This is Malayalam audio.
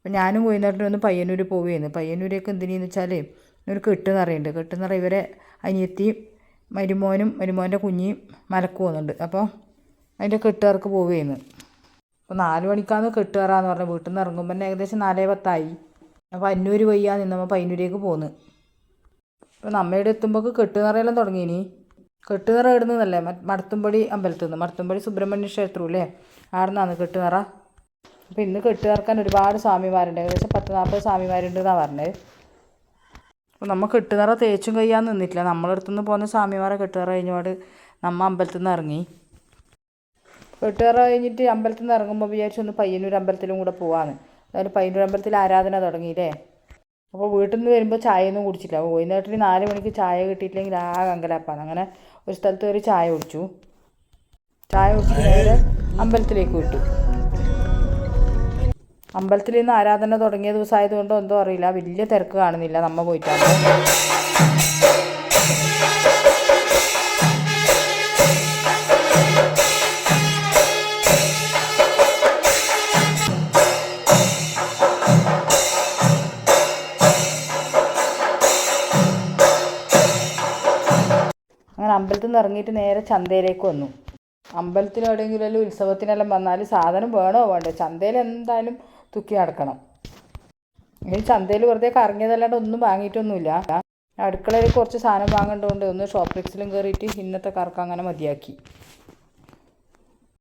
അപ്പം ഞാനും കോഴിനാട്ടിലൊന്ന് പയ്യന്നൂർ പോവുകയായിരുന്നു. പയ്യന്നൂരേക്ക് എന്തിനെന്ന് വെച്ചാൽ ഒരു കെട്ടെന്ന് കെട്ടെന്ന് ഇവരെ അനിയത്തിയും മരുമോൻ്റെ കുഞ്ഞിയും മലക്ക് പോകുന്നുണ്ട്. അപ്പോൾ അതിൻ്റെ കെട്ടുകാർക്ക് പോവുകയായിരുന്നു. അപ്പോൾ 4 മണിക്കാണ് കെട്ടുകാരാന്ന് പറഞ്ഞത്. വീട്ടിൽ നിന്ന് ഇറങ്ങുമ്പോൾ തന്നെ ഏകദേശം 4:10 അപ്പോൾ അന്നൂർ വയ്യാ നിന്നപ്പോൾ പയ്യന്നൂരേക്ക് പോന്ന്. അപ്പോൾ നമ്മയുടെ എത്തുമ്പോൾ കെട്ടുനിറയെല്ലാം തുടങ്ങിയിനി. കെട്ടുനിറ ഇടുന്നതല്ലേ മടത്തുംപടി അമ്പലത്തിൽ നിന്ന്, മടത്തുംപടി സുബ്രഹ്മണ്യ ക്ഷേത്രമില്ലേ, അവിടെ നിന്നാണ് കെട്ടുനിറ. അപ്പോൾ ഇന്ന് കെട്ടുനിറക്കാൻ ഒരുപാട് സ്വാമിമാരുണ്ട്, ഏകദേശം 10-40 സ്വാമിമാരുണ്ട് എന്നാണ് പറഞ്ഞത്. അപ്പോൾ നമ്മൾ കെട്ടുനിറ തേച്ചും കഴിയാൻ നിന്നിട്ടില്ല. നമ്മളടുത്തുനിന്ന് പോകുന്ന സ്വാമിമാരെ കെട്ടുനിറ കഴിഞ്ഞപാട് നമ്മൾ അമ്പലത്തിൽ നിന്ന് ഇറങ്ങി. കെട്ടുനിറ കഴിഞ്ഞിട്ട് അമ്പലത്തിൽ നിന്ന് ഇറങ്ങുമ്പോൾ വിചാരിച്ചൊന്ന് പയ്യന്നൂർ അമ്പലത്തിലും കൂടെ പോകാമെന്ന്. അതായത് പയ്യന്നൂർ അമ്പലത്തിൽ ആരാധന തുടങ്ങിയില്ലേ. അപ്പോൾ വീട്ടിൽ നിന്ന് വരുമ്പോൾ ചായയൊന്നും കുടിച്ചില്ല. വൈകുന്നേരത്തിന് 4 മണിക്ക് ചായ കിട്ടിയിട്ടില്ലെങ്കിൽ ആകെ അങ്കലാപ്പാണ്. അങ്ങനെ ഒരു സ്ഥലത്ത് കയറി ചായ കുടിച്ചു. ചായ കുടിച്ചിട്ട് നേരെ അമ്പലത്തിലേക്ക് വിട്ടു. അമ്പലത്തിൽ നിന്ന് ആരാധന തുടങ്ങിയ ദിവസമായതുകൊണ്ടോ എന്തോ അറിയില്ല, വലിയ തിരക്ക് കാണുന്നില്ല നമ്മൾ പോയിട്ടാണ്. അങ്ങനെ അമ്പലത്തിൽ നിന്ന് ഇറങ്ങിയിട്ട് നേരെ ചന്തയിലേക്ക് വന്നു. അമ്പലത്തിൽ എവിടെയെങ്കിലും ഉത്സവത്തിനെല്ലാം വന്നാൽ സാധനം വേണോ വേണ്ടേ, ചന്തയിൽ എന്തായാലും തുക്കി നടക്കണം. ഈ ചന്തയിൽ വെറുതെ കറങ്ങിയതല്ലാണ്ട് ഒന്നും വാങ്ങിയിട്ടൊന്നുമില്ല. അടുക്കളയിൽ കുറച്ച് സാധനം വാങ്ങേണ്ടതുകൊണ്ട് ഒന്ന് ഷോപ്ലെക്സിലും കയറിയിട്ട് ഇന്നത്തെ കറക്കം അങ്ങനെ മതിയാക്കി.